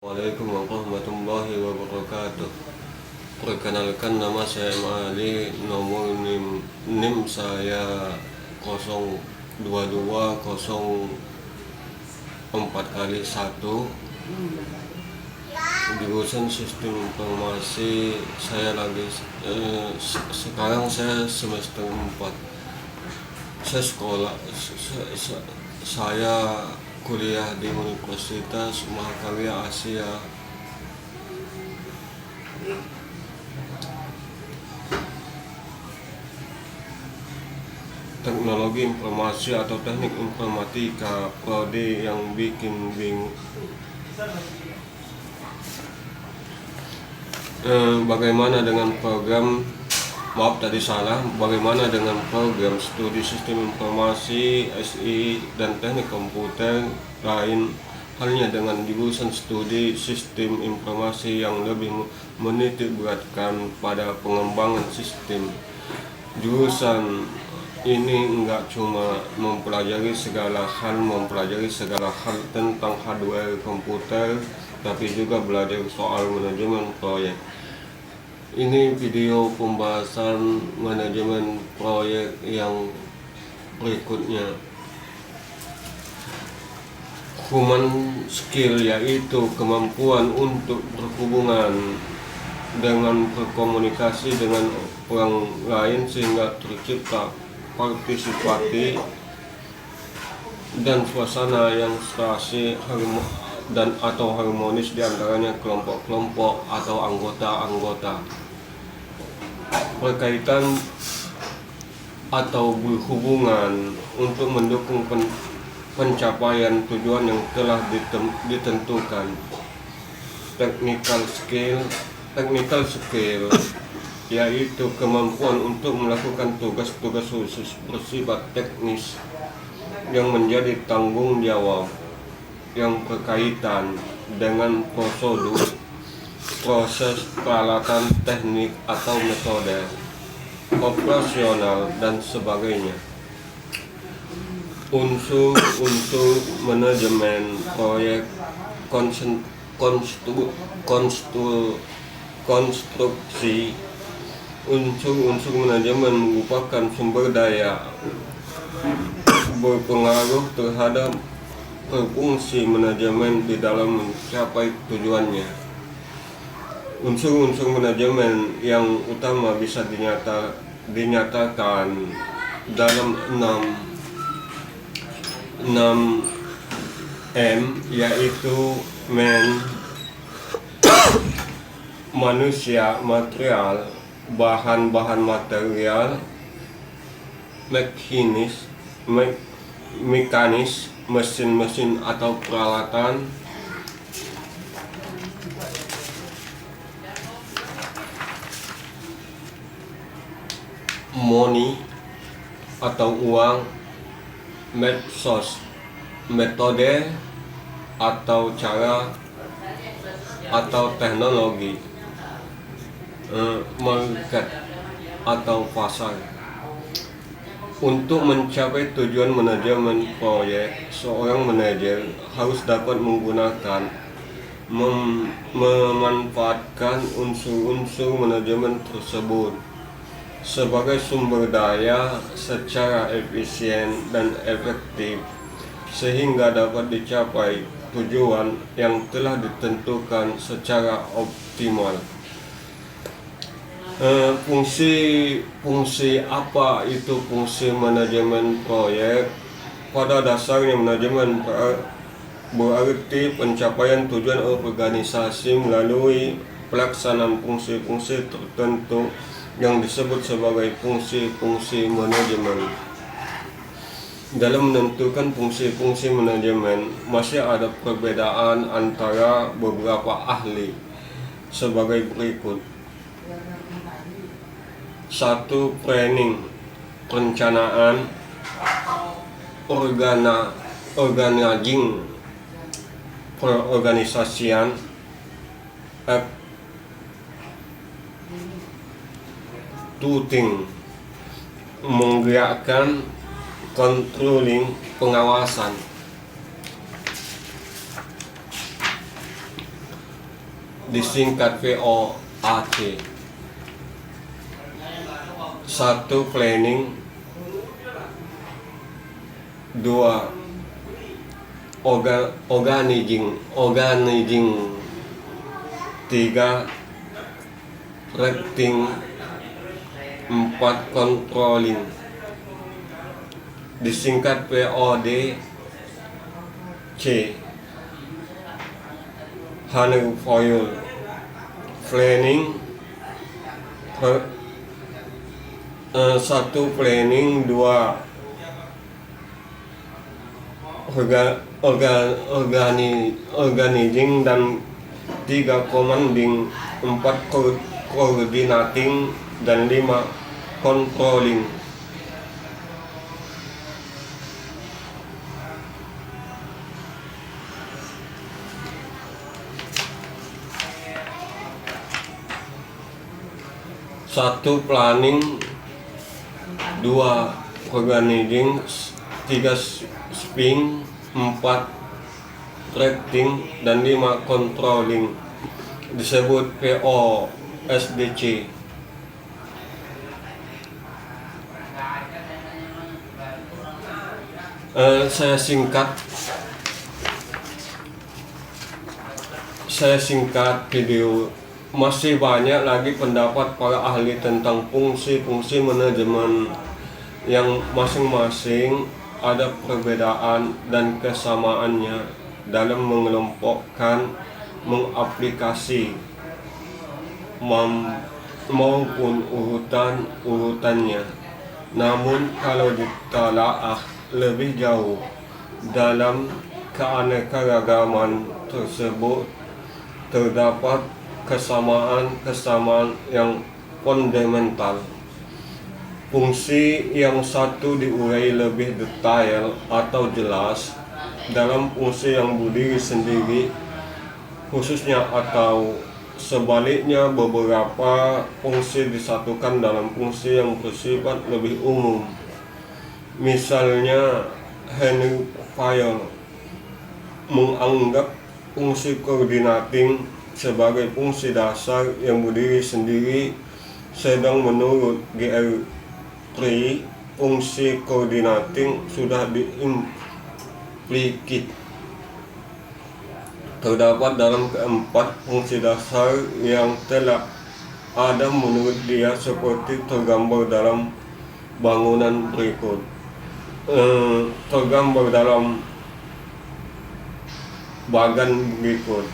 Assalamualaikum warahmatullahi wabarakatuh. Perkenalkan, nama saya Ali, nomor NIM saya 02204x1. Jurusan Sistem Informasi. Sekarang saya semester 4. Saya kuliah di Universitas Mahakarya Asia. Teknologi informasi atau teknik informatika, prodi yang bikin bingung. Bagaimana dengan program studi sistem informasi, SI, dan teknik komputer? Lain halnya dengan jurusan studi sistem informasi yang lebih menitik beratkan pada pengembangan sistem. Jurusan ini enggak cuma mempelajari segala hal tentang hardware komputer, tapi juga belajar soal manajemen proyek. Ini video pembahasan manajemen proyek yang berikutnya. Human skill yaitu kemampuan untuk berhubungan dengan berkomunikasi dengan orang lain sehingga tercipta partisipasi dan suasana yang serasi atau harmonis di antaranya kelompok-kelompok atau anggota-anggota. Berkaitan atau berhubungan untuk mendukung pencapaian tujuan yang telah ditentukan. Technical skill yaitu kemampuan untuk melakukan tugas-tugas khusus bersifat teknis yang menjadi tanggung jawab yang berkaitan dengan prosedur, proses, peralatan, teknik atau metode operasional dan sebagainya. Unsur untuk manajemen proyek konstruksi. Unsur manajemen merupakan sumber daya berpengaruh terhadap fungsi manajemen di dalam mencapai tujuannya. Unsur-unsur manajemen yang utama bisa dinyatakan dalam 6M, yaitu manusia, material, bahan-bahan material, mekanis, mesin-mesin atau peralatan, money atau uang, metode atau cara atau teknologi, market atau pasar. Untuk mencapai tujuan manajemen proyek, seorang manajer harus dapat memanfaatkan unsur-unsur manajemen tersebut sebagai sumber daya secara efisien dan efektif sehingga dapat dicapai tujuan yang telah ditentukan secara optimal. Fungsi apa itu fungsi manajemen proyek? Pada dasarnya manajemen berarti pencapaian tujuan organisasi melalui pelaksanaan fungsi-fungsi tertentu yang disebut sebagai fungsi-fungsi manajemen. Dalam menentukan fungsi-fungsi manajemen masih ada perbedaan antara beberapa ahli sebagai berikut. 1. Planning, perencanaan, organizing, perorganisasian, executing, menggerakkan, controlling, pengawasan. disingkat VOAC. 1. Planning. 2. Organizing. 3. Rating. 4. Controlling. Disingkat PODC. Hanover. Planning. 1. Planning. 2. Organizing, dan 3. Commanding. 4. Coordinating, dan 5. Controlling. Satu, planning. 2. Organizing. 3. Sping. 4. Tracking, dan 5. Controlling. Disebut POSDC. Saya singkat video. Masih banyak lagi pendapat para ahli tentang fungsi-fungsi manajemen yang masing-masing ada perbedaan dan kesamaannya dalam mengelompokkan, mengaplikasi, maupun urutannya. Namun kalau ditelaah lebih jauh dalam keanekaragaman tersebut, terdapat kesamaan yang fundamental. Fungsi yang satu diurai lebih detail atau jelas dalam fungsi yang berdiri sendiri khususnya, atau sebaliknya beberapa fungsi disatukan dalam fungsi yang bersifat lebih umum. Misalnya, Henry Fayol menganggap fungsi coordinating sebagai fungsi dasar yang berdiri sendiri, sedang menurut Gr. fungsi coordinating sudah diimplikit terdapat dalam keempat fungsi dasar yang telah ada menurut dia, seperti tergambar dalam bangunan berikut. Tergambar dalam bagan berikut.